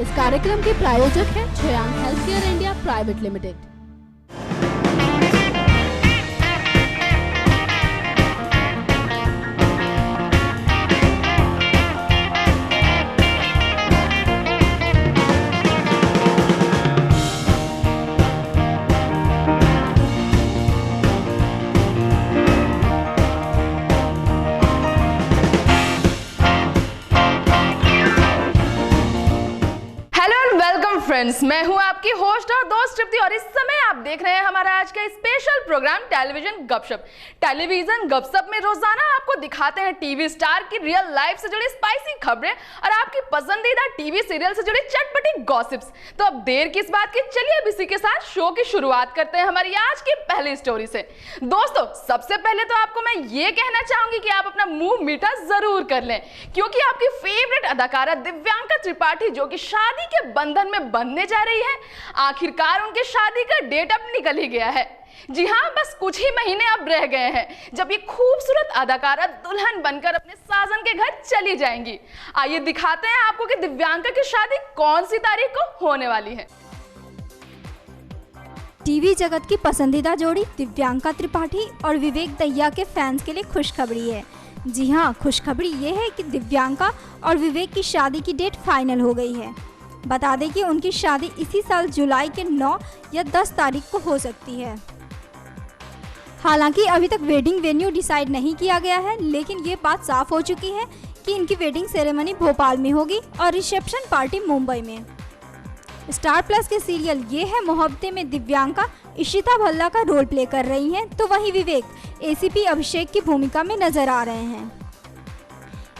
इस कार्यक्रम के प्रायोजक हैं छयांग healthcare India private limited. Friends, मैं हूं आपकी होस्ट और दोस्त तृप्ति और इस समय आप देख रहे हैं हमारा आज का स्पेशल प्रोग्राम टेलीविजन गपशप। टेलीविजन गपशप में रोजाना आपको दिखाते हैं टीवी स्टार की रियल लाइफ से जुड़ी स्पाइसी खबरें और आपकी पसंदीदा टीवी सीरियल से जुड़ी चटपटी गॉसिप्स। तो अब देर किस बात की, चलिए अब इसी के साथ शो की शुरुआत करते हैं हमारी आज की पहली स्टोरी से। दोस्तों, सबसे पहले तो आपको मैं ये कहना चाहूंगी कि आप अपना मुंह मीठा जरूर कर लें, क्योंकि आपकी फेवरेट अदाकारा दिव्यांका त्रिपाठी जो कि शादी के बंधन में बनने जा रही है, आखिरकार उनके शादी का डेट अब निकल ही गया है। जी हां, बस कुछ ही महीने अब रह गए हैं जब ये खूबसूरत अदाकारा दुल्हन बनकर अपने साजन के घर चली जाएंगी। आइए दिखाते हैं आपको कि दिव्यांका की शादी कौन सी तारीख को होने वाली है। टीवी जगत की पसंदीदा जोड़ी दिव्यांका त्रिपाठी और विवेक दहिया के फैंस के लिए खुशखबरी है। जी हाँ, खुशखबरी ये है कि दिव्यांका और विवेक की शादी की डेट फाइनल हो गई है। बता दें कि उनकी शादी इसी साल जुलाई के 9 या 10 तारीख को हो सकती है। हालांकि अभी तक वेडिंग वेन्यू डिसाइड नहीं किया गया है, लेकिन ये बात साफ हो चुकी है कि इनकी वेडिंग सेरेमनी भोपाल में होगी और रिसेप्शन पार्टी मुंबई में। स्टार प्लस के सीरियल ये है मोहब्बतें में दिव्यांका इशिता भल्ला का रोल प्ले कर रही हैं, तो वहीं विवेक एसीपी अभिषेक की भूमिका में नजर आ रहे हैं।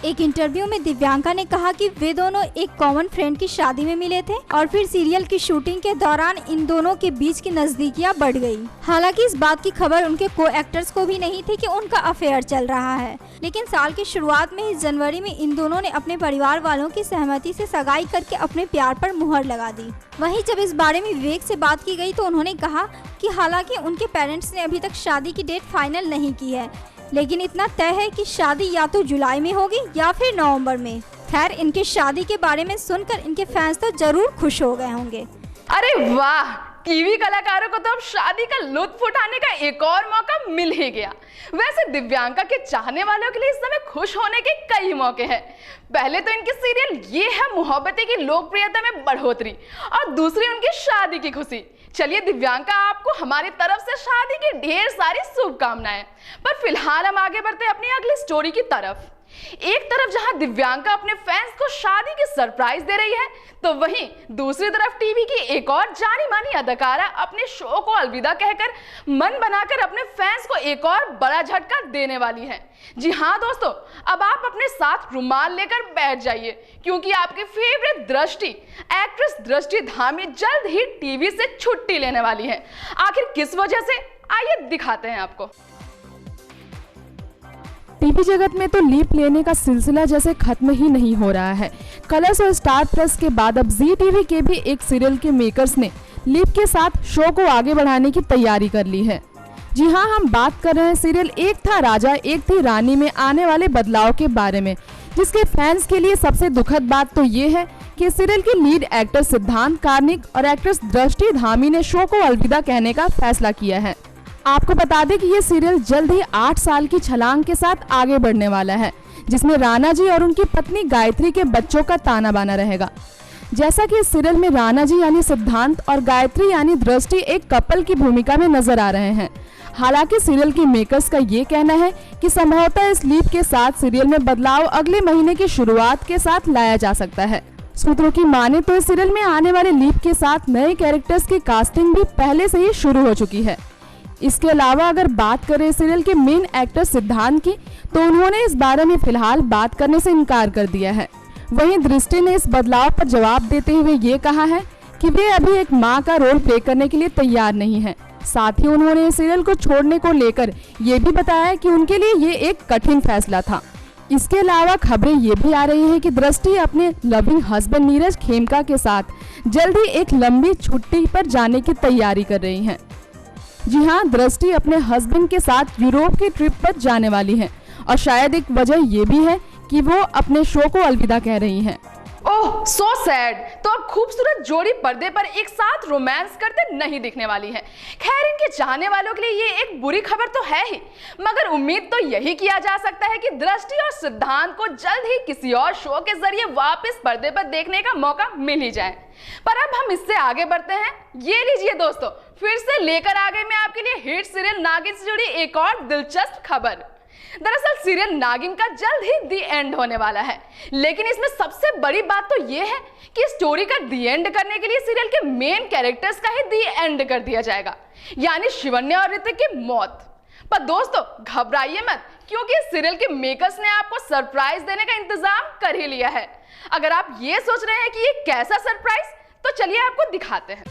एक इंटरव्यू में दिव्यांका ने कहा कि वे दोनों एक कॉमन फ्रेंड की शादी में मिले थे और फिर सीरियल की शूटिंग के दौरान इन दोनों के बीच की नजदीकियां बढ़ गई। हालांकि इस बात की खबर उनके को एक्टर्स को भी नहीं थी कि उनका अफेयर चल रहा है, लेकिन साल की शुरुआत में ही जनवरी में इन दोनों ने अपने परिवार वालों की सहमति से सगाई करके अपने प्यार पर मुहर लगा दी। वहीं जब इस बारे में विवेक से बात की गई तो उन्होंने कहा कि हालांकि उनके पेरेंट्स ने अभी तक शादी की डेट फाइनल नहीं की है, लेकिन इतना तय है कि शादी या तो जुलाई में होगी या फिर नवंबर में। खैर, इनके शादी के बारे में सुनकर इनके फैंस तो जरूर खुश हो गए होंगे। अरे वाह, टीवी कलाकारों को तो अब शादी का लुत्फ उठाने का एक और मौका मिल ही गया। वैसे दिव्यांका के चाहने वालों के लिए इस समय खुश होने के कई मौके हैं। पहले तो इनकी सीरियल ये है मोहब्बतें की लोकप्रियता में बढ़ोतरी और दूसरी उनकी शादी की खुशी। चलिए दिव्यांका, आपको हमारी तरफ से शादी की ढेर सारी शुभकामनाएं। पर फिलहाल हम आगे बढ़ते हैं अपनी अगली स्टोरी की तरफ। एक तरफ जहां दिव्यांका अपने फैंस को शादी की सरप्राइज दे रही है, तो वहीं दूसरी तरफ टीवी की एक और जानी मानी अदाकारा अपने शो को अलविदा कहकर मन बनाकर अपने फैंस को एक और बड़ा झटका देने वाली है। जी हाँ दोस्तों, अब आप अपने साथ रुमाल लेकर बैठ जाइए, क्योंकि आपकी फेवरेट दृष्टि एक्ट्रेस दृष्टि धामी जल्द ही टीवी से छुट्टी लेने वाली है। आखिर किस वजह से, आइए दिखाते हैं आपको। टीवी जगत में तो लीप लेने का सिलसिला जैसे खत्म ही नहीं हो रहा है। कलर्स और स्टार प्लस के बाद अब जी टीवी के भी एक सीरियल के मेकर्स ने लीप के साथ शो को आगे बढ़ाने की तैयारी कर ली है। जी हाँ, हम बात कर रहे हैं सीरियल एक था राजा एक थी रानी में आने वाले बदलाव के बारे में, जिसके फैंस के लिए सबसे दुखद बात तो ये है कि सीरियल के लीड एक्टर सिद्धांत कार्निक और एक्ट्रेस दृष्टि धामी ने शो को अलविदा कहने का फैसला किया है। आपको बता दें कि ये सीरियल जल्द ही 8 साल की छलांग के साथ आगे बढ़ने वाला है, जिसमें राणा जी और उनकी पत्नी गायत्री के बच्चों का ताना बाना रहेगा। जैसा कि इस सीरियल में राणा जी यानी सिद्धांत और गायत्री यानी दृष्टि एक कपल की भूमिका में नजर आ रहे हैं। हालांकि सीरियल के मेकर्स का ये कहना है कि संभवतः इस लीप के साथ सीरियल में बदलाव अगले महीने की शुरुआत के साथ लाया जा सकता है। सूत्रों की माने तो इस सीरियल में आने वाले लीप के साथ नए कैरेक्टर्स की कास्टिंग भी पहले से ही शुरू हो चुकी है। इसके अलावा अगर बात करें सीरियल के मेन एक्टर सिद्धांत की, तो उन्होंने इस बारे में फिलहाल बात करने से इनकार कर दिया है। वहीं दृष्टि ने इस बदलाव पर जवाब देते हुए ये कहा है कि वे अभी एक मां का रोल प्ले करने के लिए तैयार नहीं है। साथ ही उन्होंने इस सीरियल को छोड़ने को लेकर ये भी बताया कि उनके लिए ये एक कठिन फैसला था। इसके अलावा खबरें ये भी आ रही है कि दृष्टि अपने लविंग हस्बैंड नीरज खेमका के साथ जल्द ही एक लंबी छुट्टी पर जाने की तैयारी कर रही हैं। जी हाँ, दृष्टि अपने हस्बैंड के साथ यूरोप की ट्रिप पर जाने वाली हैं और शायद एक वजह ये भी है कि वो अपने शो को अलविदा कह रही हैं। ओह सो सैड। तो अब खूबसूरत जोड़ी पर्दे पर एक साथ रोमांस करते नहीं दिखने वाली है। खैर, इनके चाहने वालों के लिए ये एक बुरी खबर तो है ही, मगर उम्मीद तो यही किया जा सकता है कि दृष्टि और सिद्धांत को जल्द ही किसी और शो के जरिए वापस पर्दे पर देखने का मौका मिल ही जाए। पर अब हम इससे आगे बढ़ते हैं। ये लीजिए दोस्तों, फिर से लेकर आ गए मैं आपके लिए हिट सीरियल नागिन से जुड़ी एक और दिलचस्प खबर। दरअसल सीरियल नागिन का जल्द ही दी एंड होने वाला है, लेकिन इसमें सबसे बड़ी बात तो यह है कि स्टोरी का दी एंड करने के लिए सीरियल के मेन कैरेक्टर्स का ही दी एंड कर दिया जाएगा, यानी शिवन्या और ऋतिक की मौत। पर दोस्तों घबराइए मत, क्योंकि इस सीरियल के मेकर्स ने आपको सरप्राइज देने का इंतजाम कर ही लिया है। अगर आप ये सोच रहे हैं कि ये कैसा सरप्राइज, तो चलिए आपको दिखाते हैं।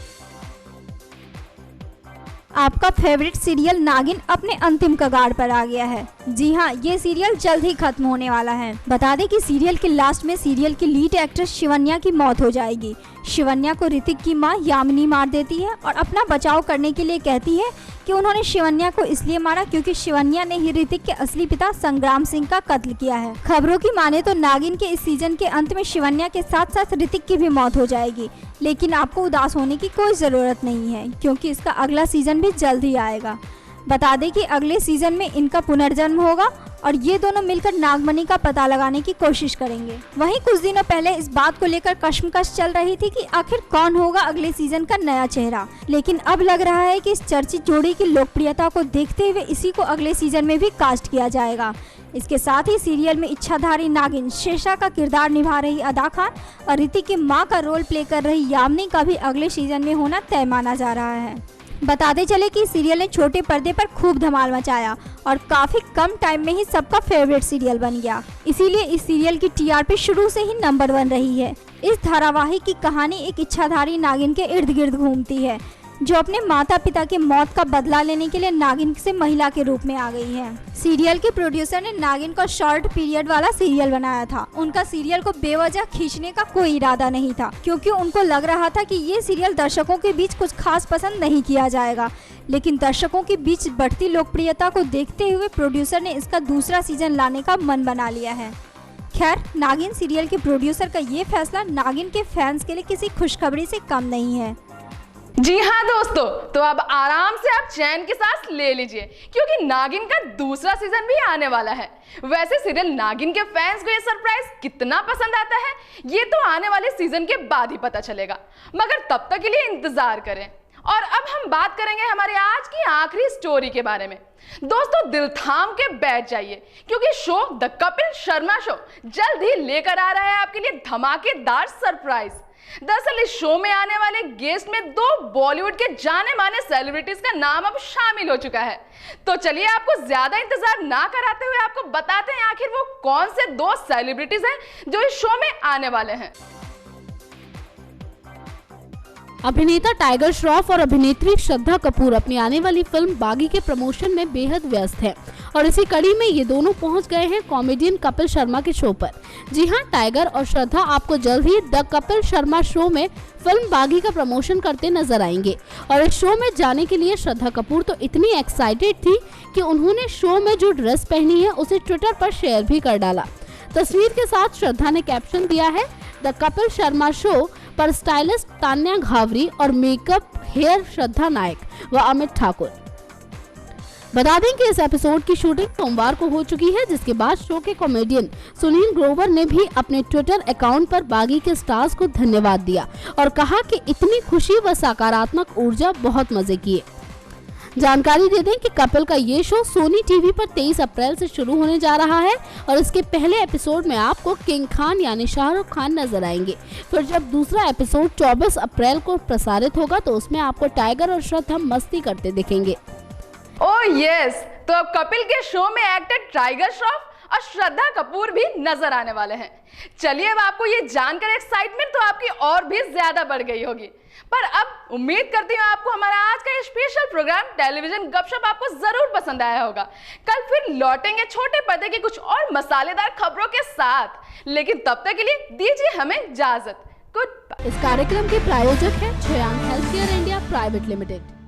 आपका फेवरेट सीरियल नागिन अपने अंतिम कगार पर आ गया है। जी हाँ, ये सीरियल जल्द ही खत्म होने वाला है। बता दें कि सीरियल के लास्ट में सीरियल की लीड एक्ट्रेस शिवन्या की मौत हो जाएगी। शिवन्या को ऋतिक की मां यामिनी मार देती है और अपना बचाव करने के लिए कहती है कि उन्होंने शिवन्या को इसलिए मारा क्योंकि शिवन्या ने ही ऋतिक के असली पिता संग्राम सिंह का कत्ल किया है। खबरों की माने तो नागिन के इस सीजन के अंत में शिवन्या के साथ साथ ऋतिक की भी मौत हो जाएगी, लेकिन आपको उदास होने की कोई जरूरत नहीं है, क्योंकि इसका अगला सीजन भी जल्द ही आएगा। बता दें कि अगले सीजन में इनका पुनर्जन्म होगा और ये दोनों मिलकर नागमणि का पता लगाने की कोशिश करेंगे। वहीं कुछ दिनों पहले इस बात को लेकर कश्मकश चल रही थी कि आखिर कौन होगा अगले सीजन का नया चेहरा, लेकिन अब लग रहा है कि इस चर्चित जोड़ी की लोकप्रियता को देखते हुए इसी को अगले सीजन में भी कास्ट किया जाएगा। इसके साथ ही सीरियल में इच्छाधारी नागिन शेषा का किरदार निभा रही अदा खान और ऋतिक की मां का रोल प्ले कर रही यामिनी का भी अगले सीजन में होना तय माना जा रहा है। बताते चले कि सीरियल ने छोटे पर्दे पर खूब धमाल मचाया और काफी कम टाइम में ही सबका फेवरेट सीरियल बन गया। इसीलिए इस सीरियल की टीआरपी शुरू से ही नंबर 1 रही है। इस धारावाहिक की कहानी एक इच्छाधारी नागिन के इर्द गिर्द घूमती है, जो अपने माता पिता की मौत का बदला लेने के लिए नागिन से महिला के रूप में आ गई है। सीरियल के प्रोड्यूसर ने नागिन को शॉर्ट पीरियड वाला सीरियल बनाया था। उनका सीरियल को बेवजह खींचने का कोई इरादा नहीं था, क्योंकि उनको लग रहा था कि ये सीरियल दर्शकों के बीच कुछ खास पसंद नहीं किया जाएगा। लेकिन दर्शकों के बीच बढ़ती लोकप्रियता को देखते हुए प्रोड्यूसर ने इसका दूसरा सीजन लाने का मन बना लिया है। खैर, नागिन सीरियल के प्रोड्यूसर का ये फैसला नागिन के फैंस के लिए किसी खुशखबरी से कम नहीं है। जी हाँ दोस्तों, तो अब आराम से आप चैन की सांस ले लीजिए, क्योंकि नागिन का दूसरा सीजन भी आने वाला है। वैसे सीरियल नागिन के फैंस को ये सरप्राइज कितना पसंद आता है, ये तो आने वाले सीजन के बाद ही पता चलेगा, मगर तब तक के लिए इंतजार करें। और अब हम बात करेंगे हमारे आज की आखिरी स्टोरी के बारे में। दोस्तों दिल थाम के बैठ जाइए, क्योंकि show the Kapil Sharma show जल्द ही लेकर आ रहा है आपके लिए धमाकेदार सरप्राइज। दरअसल इस शो में आने वाले गेस्ट में 2 बॉलीवुड के जाने माने सेलिब्रिटीज का नाम अब शामिल हो चुका है। तो चलिए आपको ज्यादा इंतजार ना कराते हुए आपको बताते हैं आखिर वो कौन से 2 सेलिब्रिटीज हैं जो इस शो में आने वाले हैं। अभिनेता टाइगर श्रॉफ और अभिनेत्री श्रद्धा कपूर अपनी आने वाली फिल्म बागी के प्रमोशन में बेहद व्यस्त हैं और इसी कड़ी में ये दोनों पहुंच गए हैं कॉमेडियन कपिल शर्मा के शो पर। जी हां, टाइगर और श्रद्धा आपको जल्द ही द कपिल शर्मा शो में फिल्म बागी का प्रमोशन करते नजर आएंगे। और इस शो में जाने के लिए श्रद्धा कपूर तो इतनी एक्साइटेड थी कि उन्होंने शो में जो ड्रेस पहनी है उसे ट्विटर पर शेयर भी कर डाला। तस्वीर के साथ श्रद्धा ने कैप्शन दिया है, द कपिल शर्मा शो पर स्टाइलिस्ट तान्या घावरी और मेकअप हेयर श्रद्धा नायक व अमित ठाकुर। बता दें कि इस एपिसोड की शूटिंग सोमवार को हो चुकी है, जिसके बाद शो के कॉमेडियन सुनील ग्रोवर ने भी अपने ट्विटर अकाउंट पर बागी के स्टार्स को धन्यवाद दिया और कहा कि इतनी खुशी व सकारात्मक ऊर्जा बहुत मजे की है। जानकारी दे दें कि कपिल का ये शो सोनी टीवी पर 23 अप्रैल से शुरू होने जा रहा है और इसके पहले एपिसोड में आपको किंग खान यानी शाहरुख खान नजर आएंगे। फिर जब दूसरा एपिसोड 24 अप्रैल को प्रसारित होगा तो उसमें आपको टाइगर और श्रद्धा मस्ती करते दिखेंगे। ओह यस, तो अब कपिल के शो में एक्टर टाइगर श्रॉफ और श्रद्धा कपूर भी नजर आने वाले हैं। चलिए अब आपको ये जानकर एक्साइटमेंट तो आपकी और भी ज्यादा बढ़ गई होगी। पर अब उम्मीद करती हूँ आपको हमारा आज का ये स्पेशल प्रोग्राम टेलीविजन गपशप आपको जरूर पसंद आया होगा। कल फिर लौटेंगे छोटे पर्दे की कुछ और मसालेदार खबरों के साथ, लेकिन तब तक के लिए दीजिए हमें इजाजत। Good bye. इस कार्यक्रम के प्रायोजक हैं Shreyank healthcare India private limited.